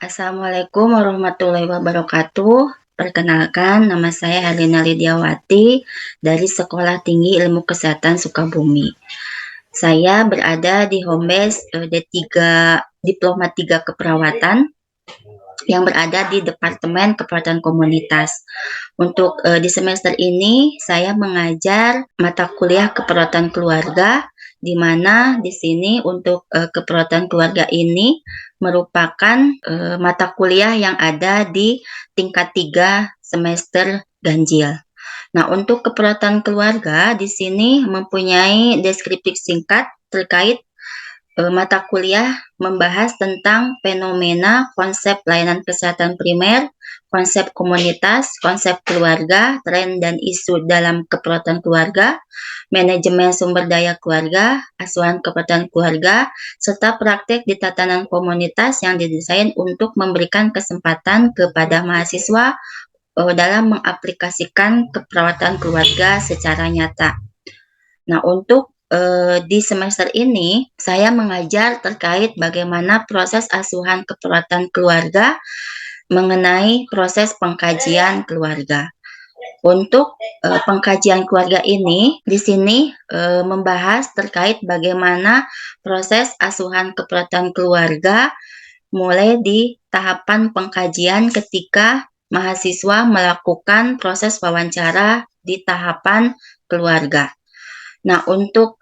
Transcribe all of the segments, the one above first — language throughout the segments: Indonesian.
Assalamualaikum warahmatullahi wabarakatuh. Perkenalkan, nama saya Herlina Lidiawati dari Sekolah Tinggi Ilmu Kesehatan Sukabumi. Saya berada di home base D3 Diploma 3 Keperawatan yang berada di Departemen Keperawatan Komunitas. Untuk di semester ini saya mengajar mata kuliah keperawatan keluarga, di mana di sini untuk keperawatan keluarga ini merupakan mata kuliah yang ada di tingkat 3 semester ganjil. Nah, untuk keperawatan keluarga di sini mempunyai deskripsi singkat terkait mata kuliah membahas tentang fenomena konsep layanan kesehatan primer, konsep komunitas, konsep keluarga, tren dan isu dalam keperawatan keluarga, manajemen sumber daya keluarga, asuhan keperawatan keluarga, serta praktek di tatanan komunitas yang didesain untuk memberikan kesempatan kepada mahasiswa dalam mengaplikasikan keperawatan keluarga secara nyata. Nah, untuk di semester ini saya mengajar terkait bagaimana proses asuhan keperawatan keluarga mengenai proses pengkajian keluarga. Untuk pengkajian keluarga ini di sini membahas terkait bagaimana proses asuhan keperawatan keluarga mulai di tahapan pengkajian ketika mahasiswa melakukan proses wawancara di tahapan keluarga. Nah, untuk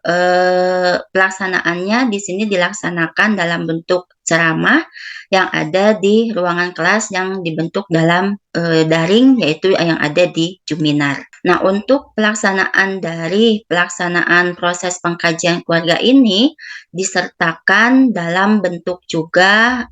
pelaksanaannya di sini dilaksanakan dalam bentuk ceramah yang ada di ruangan kelas yang dibentuk dalam daring, yaitu yang ada di Juminar. Nah, untuk pelaksanaan proses pengkajian keluarga ini disertakan dalam bentuk juga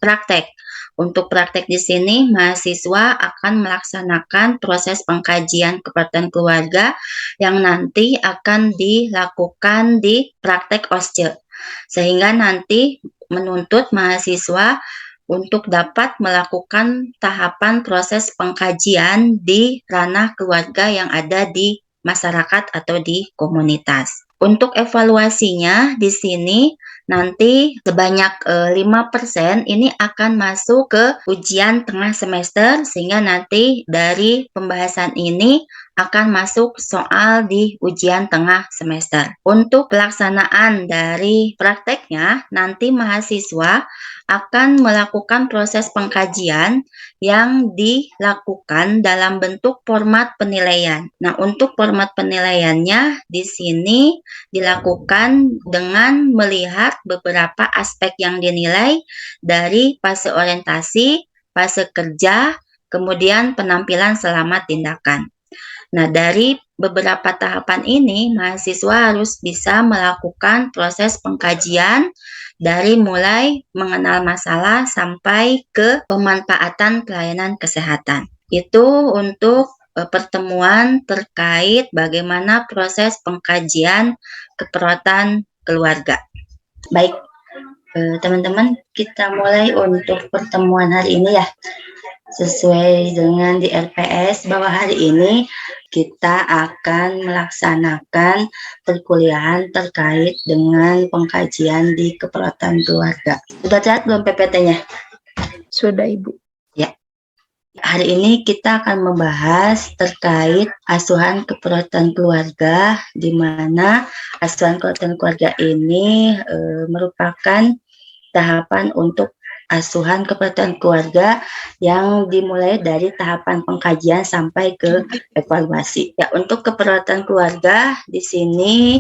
praktek. Untuk praktek di sini, mahasiswa akan melaksanakan proses pengkajian keperawatan keluarga yang nanti akan dilakukan di praktek OSCE, sehingga nanti menuntut mahasiswa untuk dapat melakukan tahapan proses pengkajian di ranah keluarga yang ada di masyarakat atau di komunitas. Untuk evaluasinya di sini nanti sebanyak 5% ini akan masuk ke ujian tengah semester, sehingga nanti dari pembahasan ini akan masuk soal di ujian tengah semester. Untuk pelaksanaan dari prakteknya, nanti mahasiswa akan melakukan proses pengkajian yang dilakukan dalam bentuk format penilaian. Nah, untuk format penilaiannya di sini dilakukan dengan melihat beberapa aspek yang dinilai dari fase orientasi, fase kerja, kemudian penampilan selama tindakan. Nah, dari beberapa tahapan ini, mahasiswa harus bisa melakukan proses pengkajian dari mulai mengenal masalah sampai ke pemanfaatan pelayanan kesehatan. Itu untuk pertemuan terkait bagaimana proses pengkajian keperawatan keluarga. Baik, teman-teman, kita mulai untuk pertemuan hari ini ya. Sesuai dengan di RPS bahwa hari ini kita akan melaksanakan perkuliahan terkait dengan pengkajian di keperawatan keluarga. Sudah catat belum PPT-nya? Sudah, Ibu. Ya. Hari ini kita akan membahas terkait asuhan keperawatan keluarga, di mana asuhan keperawatan keluarga ini merupakan tahapan untuk asuhan keperawatan keluarga yang dimulai dari tahapan pengkajian sampai ke evaluasi. Ya, untuk keperawatan keluarga di sini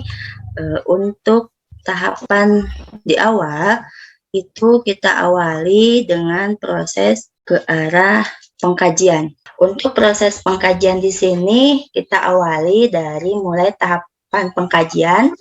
untuk tahapan di awal itu kita awali dengan proses ke arah pengkajian. Untuk proses pengkajian di sini kita awali dari mulai tahapan pengkajian,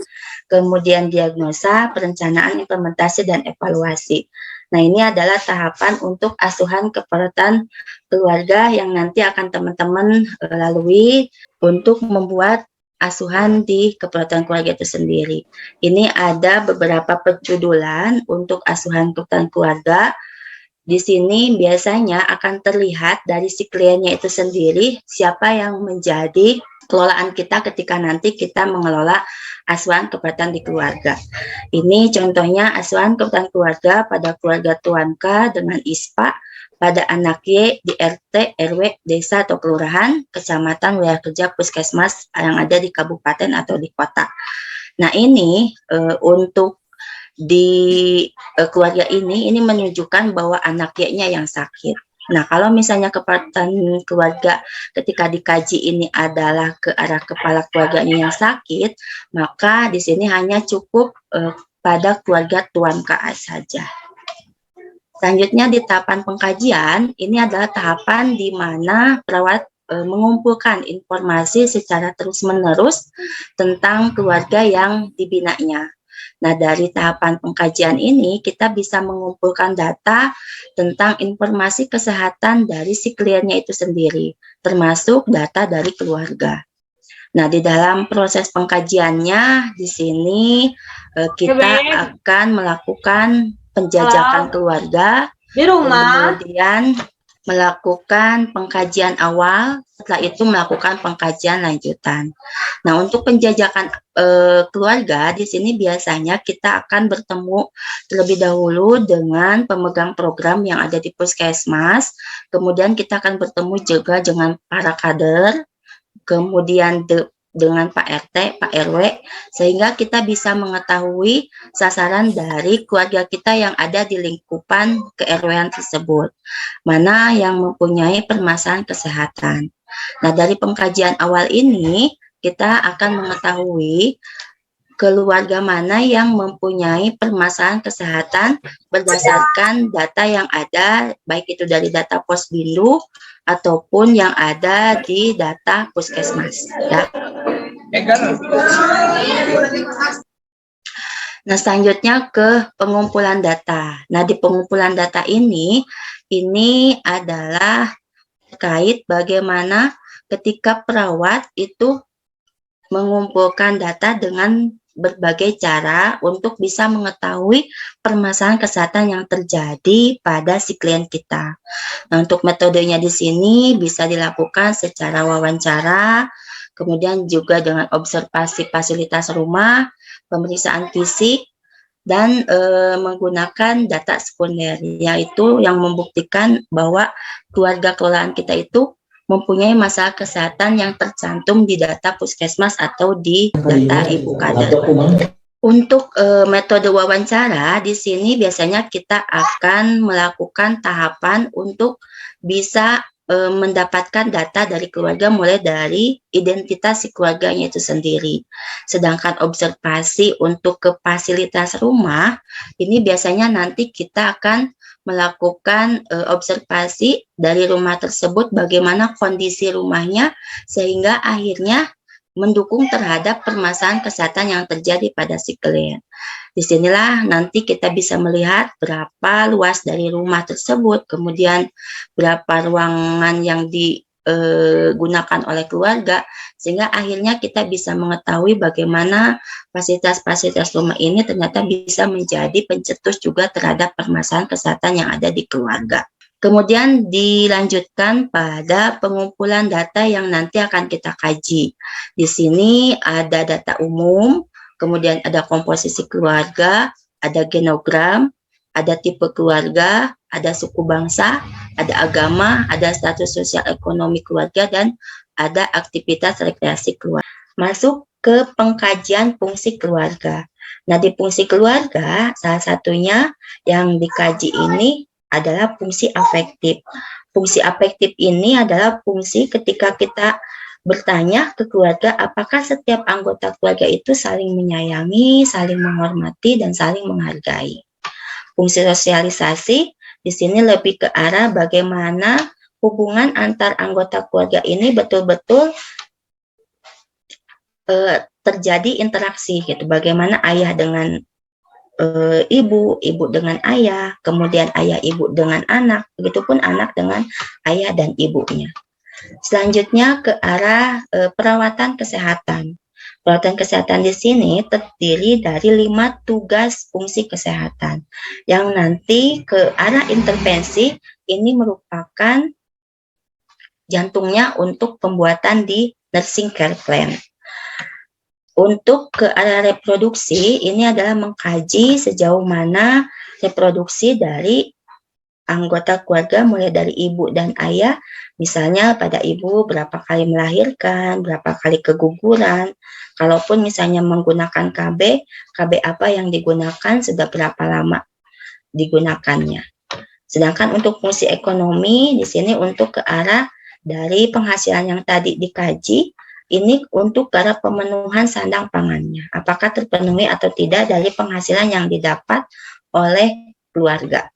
kemudian diagnosa, perencanaan, implementasi, dan evaluasi. Nah, ini adalah tahapan untuk asuhan keperawatan keluarga yang nanti akan teman-teman lalui untuk membuat asuhan di keperawatan keluarga itu sendiri. Ini ada beberapa penjudul untuk asuhan keperawatan keluarga. Di sini biasanya akan terlihat dari si kliennya itu sendiri siapa yang menjadi kelolaan kita ketika nanti kita mengelola asuhan keperluan di keluarga. Ini contohnya asuhan keperluan keluarga pada keluarga Tuan K dengan ISPA pada anak Y di RT, RW, desa atau kelurahan, kecamatan, wilayah kerja, puskesmas yang ada di kabupaten atau di kota. Nah ini untuk di keluarga ini menunjukkan bahwa anak Y-nya yang sakit. Nah, kalau misalnya keperluan keluarga ketika dikaji ini adalah ke arah kepala keluarganya yang sakit, maka di sini hanya cukup pada keluarga Tuan KA saja. Selanjutnya di tahapan pengkajian, ini adalah tahapan di mana perawat mengumpulkan informasi secara terus-menerus tentang keluarga yang dibinanya. Nah, dari tahapan pengkajian ini, kita bisa mengumpulkan data tentang informasi kesehatan dari si kliennya itu sendiri, termasuk data dari keluarga. Nah, di dalam proses pengkajiannya, di sini kita akan melakukan penjajakan keluarga, Di rumah. kemudian melakukan pengkajian awal, setelah itu melakukan pengkajian lanjutan. Nah, untuk penjajakan keluarga di sini biasanya kita akan bertemu terlebih dahulu dengan pemegang program yang ada di puskesmas, kemudian kita akan bertemu juga dengan para kader, kemudian dengan Pak RT, Pak RW, sehingga kita bisa mengetahui sasaran dari keluarga kita yang ada di lingkupan ke-RW-an tersebut, mana yang mempunyai permasalahan kesehatan. Nah, dari pengkajian awal ini, kita akan mengetahui keluarga mana yang mempunyai permasalahan kesehatan berdasarkan data yang ada, baik itu dari data Posbindu ataupun yang ada di data puskesmas. Ya. Nah, selanjutnya ke pengumpulan data. Nah, di pengumpulan data ini adalah terkait bagaimana ketika perawat itu mengumpulkan data dengan berbagai cara untuk bisa mengetahui permasalahan kesehatan yang terjadi pada si klien kita. Nah, untuk metodenya di sini bisa dilakukan secara wawancara, kemudian juga dengan observasi fasilitas rumah, pemeriksaan fisik, dan menggunakan data sekunder, yaitu yang membuktikan bahwa keluarga kelolaan kita itu mempunyai masalah kesehatan yang tercantum di data puskesmas atau di data ibu kader. Untuk metode wawancara di sini biasanya kita akan melakukan tahapan untuk bisa mendapatkan data dari keluarga mulai dari identitas si keluarganya itu sendiri. Sedangkan observasi untuk ke fasilitas rumah ini biasanya nanti kita akan melakukan observasi dari rumah tersebut bagaimana kondisi rumahnya sehingga akhirnya mendukung terhadap permasalahan kesehatan yang terjadi pada si klien. Disinilah nanti kita bisa melihat berapa luas dari rumah tersebut, kemudian berapa ruangan yang digunakan oleh keluarga, sehingga akhirnya kita bisa mengetahui bagaimana fasilitas-fasilitas rumah ini ternyata bisa menjadi pencetus juga terhadap permasalahan kesehatan yang ada di keluarga. Kemudian dilanjutkan pada pengumpulan data yang nanti akan kita kaji. Di sini ada data umum, kemudian ada komposisi keluarga, ada genogram, ada tipe keluarga, ada suku bangsa, ada agama, ada status sosial ekonomi keluarga, dan ada aktivitas rekreasi keluarga. Masuk ke pengkajian fungsi keluarga. Nah, di fungsi keluarga, salah satunya yang dikaji ini adalah fungsi afektif. Fungsi afektif ini adalah fungsi ketika kita bertanya ke keluarga apakah setiap anggota keluarga itu saling menyayangi, saling menghormati, dan saling menghargai. Fungsi sosialisasi di sini lebih ke arah bagaimana hubungan antar anggota keluarga ini betul-betul terjadi interaksi gitu. Bagaimana ayah dengan ibu, ibu dengan ayah, kemudian ayah ibu dengan anak, begitupun anak dengan ayah dan ibunya. Selanjutnya ke arah perawatan kesehatan. Perawatan kesehatan di sini terdiri dari 5 tugas fungsi kesehatan. Yang nanti ke arah intervensi ini merupakan jantungnya untuk pembuatan di nursing care plan. Untuk ke arah reproduksi, ini adalah mengkaji sejauh mana reproduksi dari anggota keluarga mulai dari ibu dan ayah, misalnya pada ibu berapa kali melahirkan, berapa kali keguguran, kalaupun misalnya menggunakan KB apa yang digunakan, sudah berapa lama digunakannya. Sedangkan untuk fungsi ekonomi di sini untuk ke arah dari penghasilan yang tadi dikaji, ini untuk ke arah pemenuhan sandang pangannya. Apakah terpenuhi atau tidak dari penghasilan yang didapat oleh keluarga.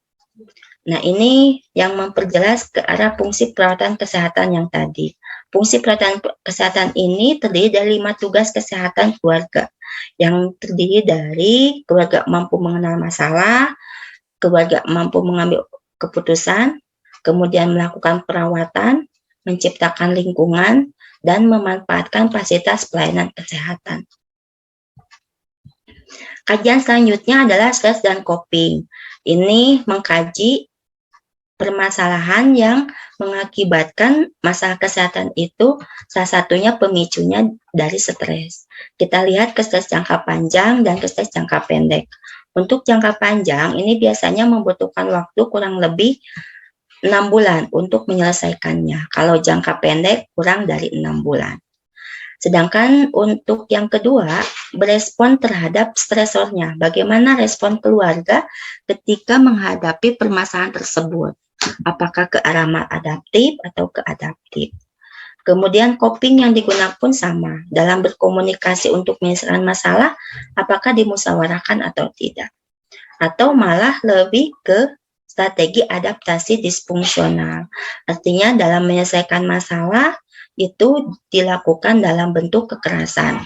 Nah, ini yang memperjelas ke arah fungsi perawatan kesehatan yang tadi. Fungsi perawatan kesehatan ini terdiri dari 5 tugas kesehatan keluarga, yang terdiri dari keluarga mampu mengenal masalah, keluarga mampu mengambil keputusan, kemudian melakukan perawatan, menciptakan lingkungan, dan memanfaatkan fasilitas pelayanan kesehatan. Kajian selanjutnya adalah stres dan coping. Ini mengkaji permasalahan yang mengakibatkan masalah kesehatan itu, salah satunya pemicunya dari stres. Kita lihat ke stres jangka panjang dan ke stres jangka pendek. Untuk jangka panjang ini biasanya membutuhkan waktu kurang lebih 6 bulan untuk menyelesaikannya. Kalau jangka pendek kurang dari 6 bulan. Sedangkan untuk yang kedua, berespon terhadap stresornya. Bagaimana respon keluarga ketika menghadapi permasalahan tersebut? Apakah ke arah maladaptif atau ke adaptif? Kemudian coping yang digunakan pun sama. Dalam berkomunikasi untuk menyelesaikan masalah, apakah dimusyawarahkan atau tidak? Atau malah lebih ke strategi adaptasi disfungsional. Artinya dalam menyelesaikan masalah itu dilakukan dalam bentuk kekerasan.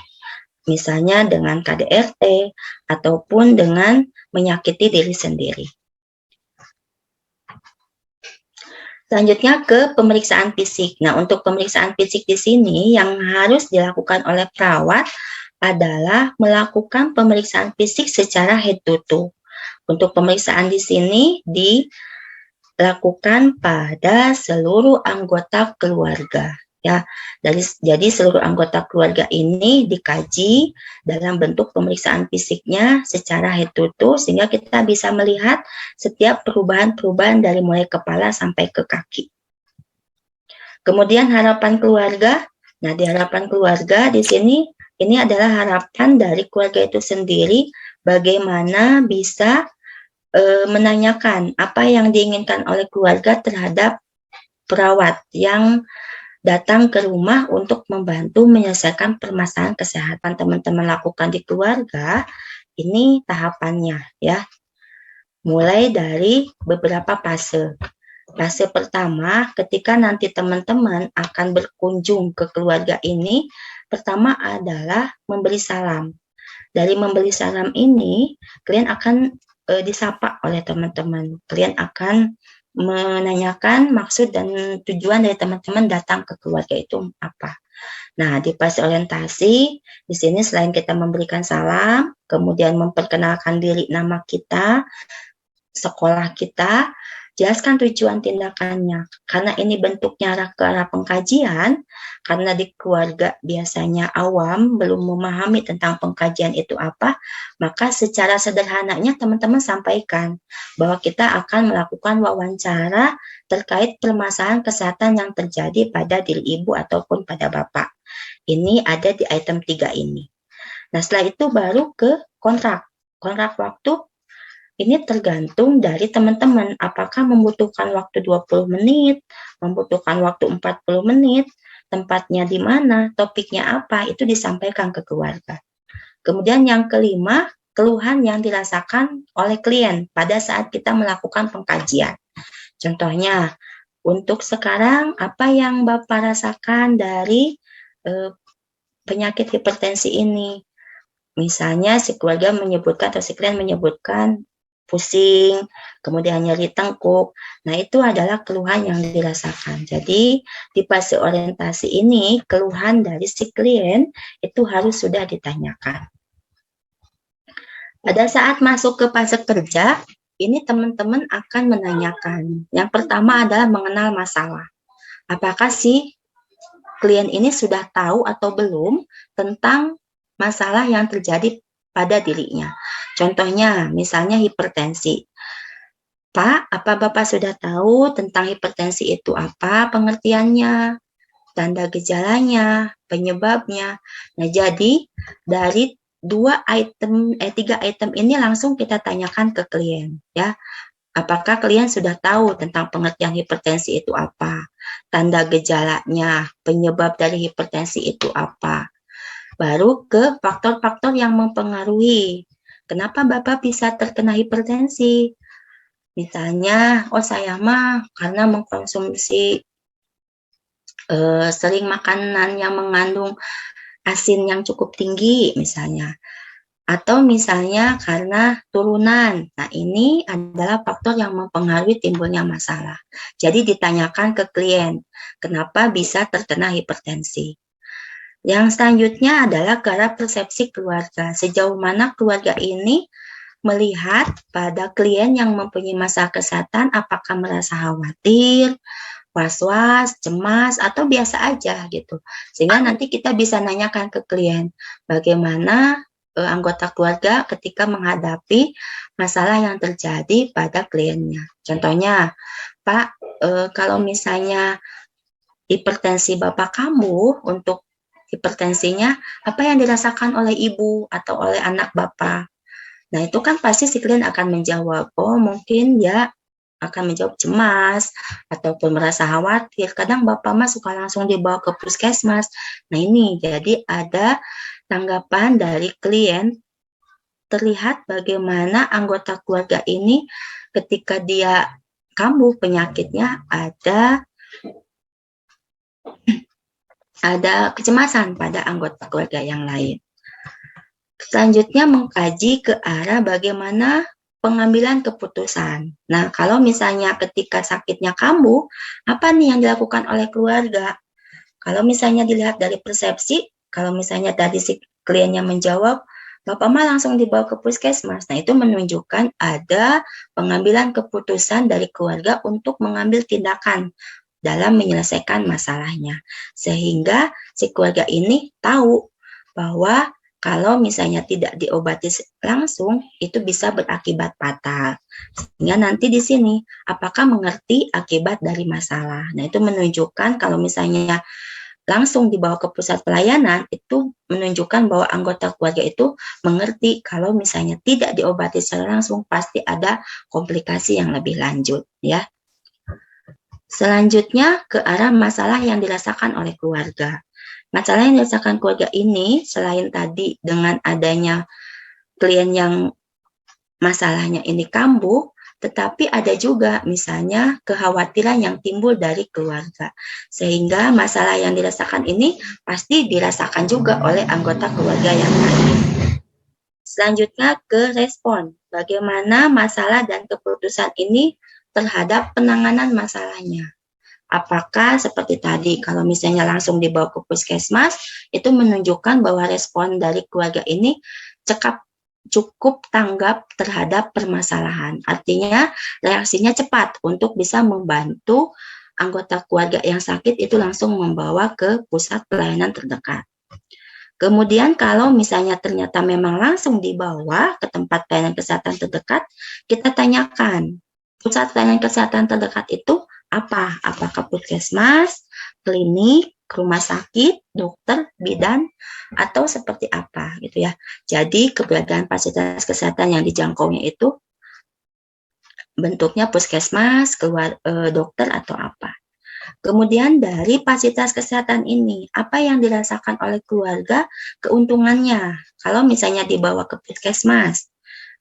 Misalnya dengan KDRT ataupun dengan menyakiti diri sendiri. Selanjutnya ke pemeriksaan fisik. Nah, untuk pemeriksaan fisik di sini yang harus dilakukan oleh perawat adalah melakukan pemeriksaan fisik secara head to toe. Untuk pemeriksaan di sini dilakukan pada seluruh anggota keluarga. Ya, jadi seluruh anggota keluarga ini dikaji dalam bentuk pemeriksaan fisiknya secara head to toe sehingga kita bisa melihat setiap perubahan-perubahan dari mulai kepala sampai ke kaki. Kemudian harapan keluarga. Nah, di harapan keluarga di sini ini adalah harapan dari keluarga itu sendiri bagaimana bisa menanyakan apa yang diinginkan oleh keluarga terhadap perawat yang datang ke rumah untuk membantu menyelesaikan permasalahan kesehatan teman-teman lakukan di keluarga. Ini tahapannya ya. Mulai dari beberapa fase. Fase pertama, ketika nanti teman-teman akan berkunjung ke keluarga ini, pertama adalah memberi salam. Dari memberi salam ini, kalian akan disapa oleh teman-teman. Kalian akan menanyakan maksud dan tujuan dari teman-teman datang ke keluarga itu apa. Nah, di fase orientasi, di sini selain kita memberikan salam, kemudian memperkenalkan diri, nama kita, sekolah kita, jelaskan tujuan tindakannya. Karena ini bentuknya ke arah pengkajian, karena di keluarga biasanya awam, belum memahami tentang pengkajian itu apa, maka secara sederhananya teman-teman sampaikan bahwa kita akan melakukan wawancara terkait permasalahan kesehatan yang terjadi pada diri ibu ataupun pada bapak. Ini ada di item 3 ini. Nah, setelah itu baru ke kontrak. Kontrak waktu ini tergantung dari teman-teman, apakah membutuhkan waktu 20 menit, membutuhkan waktu 40 menit, tempatnya di mana, topiknya apa, itu disampaikan ke keluarga. Kemudian yang kelima, keluhan yang dirasakan oleh klien pada saat kita melakukan pengkajian. Contohnya, untuk sekarang apa yang Bapak rasakan dari penyakit hipertensi ini? Misalnya si keluarga menyebutkan atau si klien menyebutkan pusing, kemudian nyeri tengkuk. Nah, itu adalah keluhan yang dirasakan. Jadi, di fase orientasi ini, keluhan dari si klien itu harus sudah ditanyakan. Pada saat masuk ke fase kerja, ini teman-teman akan menanyakan. Yang pertama adalah mengenal masalah. Apakah si klien ini sudah tahu atau belum tentang masalah yang terjadi pada dirinya. Contohnya, misalnya hipertensi. Pak, apa Bapak sudah tahu tentang hipertensi itu apa pengertiannya, tanda gejalanya, penyebabnya? Nah, jadi dari tiga item ini langsung kita tanyakan ke klien, ya. Apakah klien sudah tahu tentang pengertian hipertensi itu apa? Tanda gejalanya, penyebab dari hipertensi itu apa? Baru ke faktor-faktor yang mempengaruhi. Kenapa Bapak bisa terkena hipertensi? Misalnya, saya mah karena mengkonsumsi sering makanan yang mengandung asin yang cukup tinggi misalnya. Atau misalnya karena turunan. Nah, ini adalah faktor yang mempengaruhi timbulnya masalah. Jadi ditanyakan ke klien, kenapa bisa terkena hipertensi. Yang selanjutnya adalah ke arah persepsi keluarga. Sejauh mana keluarga ini melihat pada klien yang mempunyai masalah kesehatan, apakah merasa khawatir, was-was, cemas, atau biasa aja gitu. Sehingga nanti kita bisa nanyakan ke klien, bagaimana anggota keluarga ketika menghadapi masalah yang terjadi pada kliennya. Contohnya, Pak, kalau misalnya hipertensi Bapak kamu, untuk hipertensinya, apa yang dirasakan oleh ibu atau oleh anak Bapak? Nah, itu kan pasti si klien akan menjawab, oh mungkin ya akan menjawab cemas ataupun merasa khawatir. Kadang Bapak mah suka langsung dibawa ke puskesmas. Nah, ini jadi ada tanggapan dari klien, terlihat bagaimana anggota keluarga ini ketika dia kambuh penyakitnya ada kecemasan pada anggota keluarga yang lain. Selanjutnya mengkaji ke arah bagaimana pengambilan keputusan. Nah, kalau misalnya ketika sakitnya kambuh, apa nih yang dilakukan oleh keluarga? Kalau misalnya dilihat dari persepsi, kalau misalnya tadi si kliennya menjawab, Bapak mah langsung dibawa ke puskesmas. Nah, itu menunjukkan ada pengambilan keputusan dari keluarga untuk mengambil tindakan dalam menyelesaikan masalahnya. Sehingga si keluarga ini tahu bahwa kalau misalnya tidak diobati langsung, itu bisa berakibat fatal. Sehingga nanti di sini, apakah mengerti akibat dari masalah? Nah, itu menunjukkan kalau misalnya langsung dibawa ke pusat pelayanan, itu menunjukkan bahwa anggota keluarga itu mengerti kalau misalnya tidak diobati secara langsung, pasti ada komplikasi yang lebih lanjut, ya. Selanjutnya ke arah masalah yang dirasakan oleh keluarga. Masalah yang dirasakan keluarga ini, selain tadi dengan adanya klien yang masalahnya ini kambuh, tetapi ada juga misalnya kekhawatiran yang timbul dari keluarga. Sehingga masalah yang dirasakan ini pasti dirasakan juga oleh anggota keluarga yang lain. Selanjutnya ke respon. Bagaimana masalah dan keputusan ini terhadap penanganan masalahnya. Apakah seperti tadi, kalau misalnya langsung dibawa ke puskesmas, itu menunjukkan bahwa respon dari keluarga ini cukup tanggap terhadap permasalahan. Artinya reaksinya cepat untuk bisa membantu anggota keluarga yang sakit itu langsung membawa ke pusat pelayanan terdekat. Kemudian kalau misalnya ternyata memang langsung dibawa ke tempat pelayanan kesehatan terdekat, kita tanyakan, pusat pelayanan kesehatan terdekat itu apa? Apakah puskesmas, klinik, rumah sakit, dokter, bidan, atau seperti apa gitu ya. Jadi keberadaan fasilitas kesehatan yang dijangkaunya itu bentuknya puskesmas, dokter atau apa. Kemudian dari fasilitas kesehatan ini, apa yang dirasakan oleh keluarga, keuntungannya. Kalau misalnya dibawa ke puskesmas,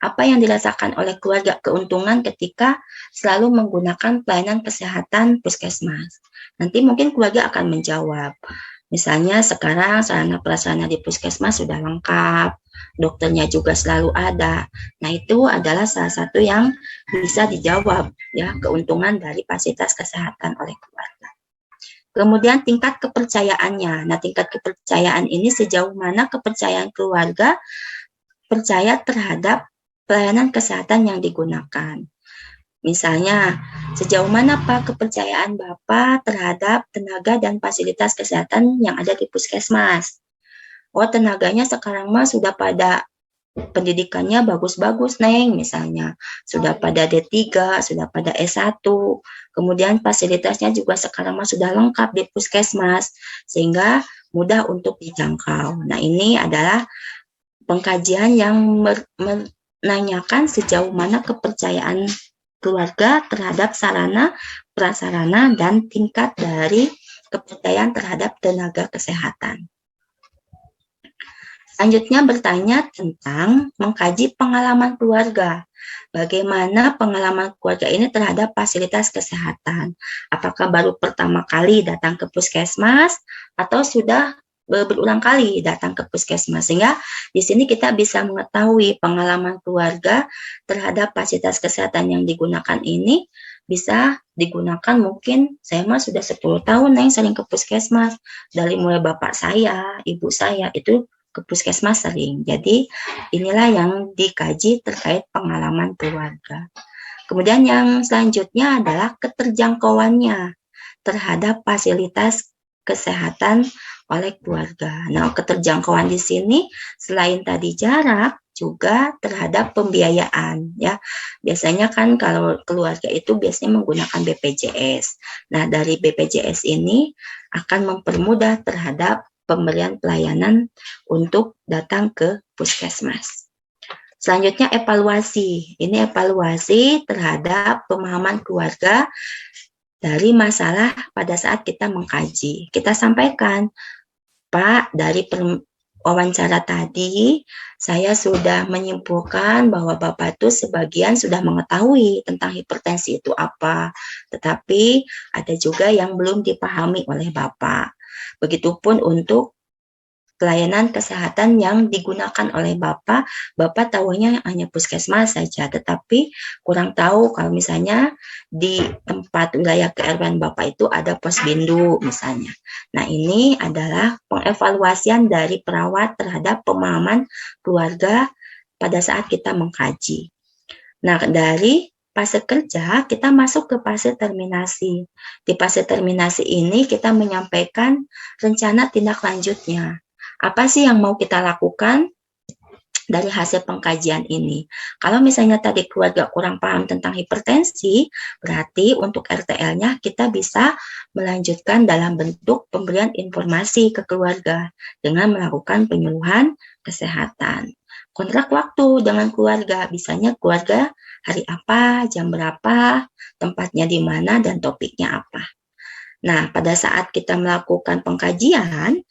apa yang dirasakan oleh keluarga keuntungan ketika selalu menggunakan pelayanan kesehatan puskesmas. Nanti mungkin keluarga akan menjawab. Misalnya sekarang sarana prasarana di puskesmas sudah lengkap, dokternya juga selalu ada. Nah, itu adalah salah satu yang bisa dijawab ya, keuntungan dari fasilitas kesehatan oleh keluarga. Kemudian tingkat kepercayaannya. Nah, tingkat kepercayaan ini sejauh mana kepercayaan keluarga percaya terhadap pelayanan kesehatan yang digunakan. Misalnya, sejauh mana Pak kepercayaan Bapak terhadap tenaga dan fasilitas kesehatan yang ada di puskesmas? Oh, tenaganya sekarang mah sudah pada pendidikannya bagus-bagus, Neng, misalnya. Sudah pada D3, sudah pada S1. Kemudian fasilitasnya juga sekarang mah sudah lengkap di puskesmas, sehingga mudah untuk dijangkau. Nah, ini adalah pengkajian yang menanyakan sejauh mana kepercayaan keluarga terhadap sarana, prasarana, dan tingkat dari kepercayaan terhadap tenaga kesehatan. Selanjutnya bertanya tentang mengkaji pengalaman keluarga. Bagaimana pengalaman keluarga ini terhadap fasilitas kesehatan? Apakah baru pertama kali datang ke puskesmas atau sudah berulang kali datang ke puskesmas? Sehingga di sini kita bisa mengetahui pengalaman keluarga terhadap fasilitas kesehatan yang digunakan ini bisa digunakan mungkin saya mah sudah 10 tahun yang sering ke puskesmas. Dari mulai bapak saya, ibu saya itu ke puskesmas sering. Jadi inilah yang dikaji terkait pengalaman keluarga. Kemudian yang selanjutnya adalah keterjangkauannya terhadap fasilitas kesehatan oleh keluarga. Nah, keterjangkauan di sini selain tadi jarak juga terhadap pembiayaan ya. Biasanya kan kalau keluarga itu biasanya menggunakan BPJS. Nah, dari BPJS ini akan mempermudah terhadap pemberian pelayanan untuk datang ke puskesmas. Selanjutnya evaluasi. Ini evaluasi terhadap pemahaman keluarga dari masalah pada saat kita mengkaji. Kita sampaikan, Pak, dari wawancara tadi, saya sudah menyimpulkan bahwa Bapak itu sebagian sudah mengetahui tentang hipertensi itu apa, tetapi ada juga yang belum dipahami oleh Bapak. Begitupun untuk pelayanan kesehatan yang digunakan oleh Bapak tahunya hanya puskesmas saja, tetapi kurang tahu kalau misalnya di tempat wilayah keRW Bapak itu ada posbindu misalnya. Nah, ini adalah pengevaluasian dari perawat terhadap pemahaman keluarga pada saat kita mengkaji. Nah, dari fase kerja, kita masuk ke fase terminasi. Di fase terminasi ini kita menyampaikan rencana tindak lanjutnya. Apa sih yang mau kita lakukan dari hasil pengkajian ini? Kalau misalnya tadi keluarga kurang paham tentang hipertensi, berarti untuk RTL-nya kita bisa melanjutkan dalam bentuk pemberian informasi ke keluarga dengan melakukan penyuluhan kesehatan. Kontrak waktu dengan keluarga, bisanya keluarga hari apa, jam berapa, tempatnya di mana, dan topiknya apa. Nah, pada saat kita melakukan pengkajian,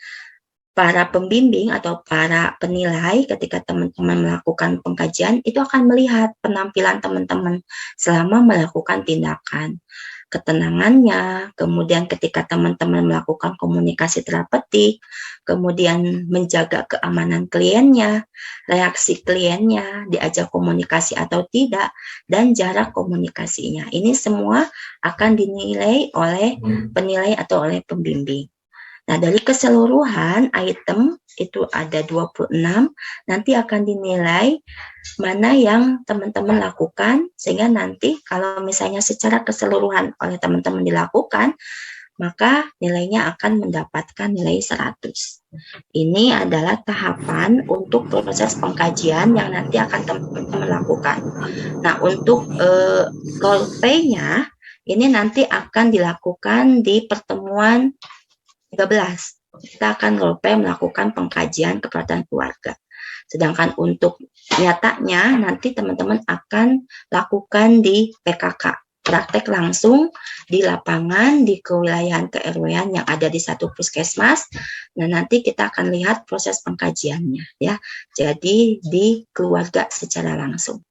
para pembimbing atau para penilai ketika teman-teman melakukan pengkajian itu akan melihat penampilan teman-teman selama melakukan tindakan. Ketenangannya, kemudian ketika teman-teman melakukan komunikasi terapeutik, kemudian menjaga keamanan kliennya, reaksi kliennya, diajak komunikasi atau tidak, dan jarak komunikasinya. Ini semua akan dinilai oleh penilai atau oleh pembimbing. Nah, dari keseluruhan item itu ada 26, nanti akan dinilai mana yang teman-teman lakukan, sehingga nanti kalau misalnya secara keseluruhan oleh teman-teman dilakukan, maka nilainya akan mendapatkan nilai 100. Ini adalah tahapan untuk proses pengkajian yang nanti akan teman-teman lakukan. Nah, untuk role play-nya, ini nanti akan dilakukan di pertemuan 13. Kita akan role-play melakukan pengkajian keperawatan keluarga. Sedangkan untuk nyatanya nanti teman-teman akan lakukan di PKK, praktek langsung di lapangan, di kewilayahan keRW-an yang ada di satu puskesmas. Nah, nanti kita akan lihat proses pengkajiannya ya. Jadi di keluarga secara langsung.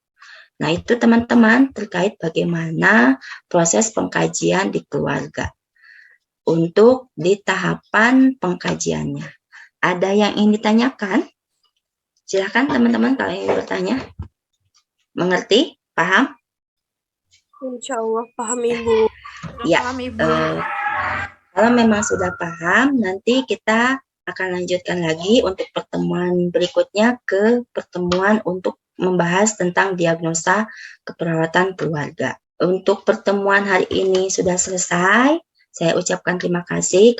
Nah, itu teman-teman terkait bagaimana proses pengkajian di keluarga. Untuk di tahapan pengkajiannya. Ada yang ingin ditanyakan? Silakan teman-teman kalau ingin bertanya. Mengerti? Paham? Insya Allah paham Ibu. Ya. Paham Ibu. Kalau memang sudah paham, nanti kita akan lanjutkan lagi untuk pertemuan berikutnya ke pertemuan untuk membahas tentang diagnosa keperawatan keluarga. untuk pertemuan hari ini sudah selesai. Saya ucapkan terima kasih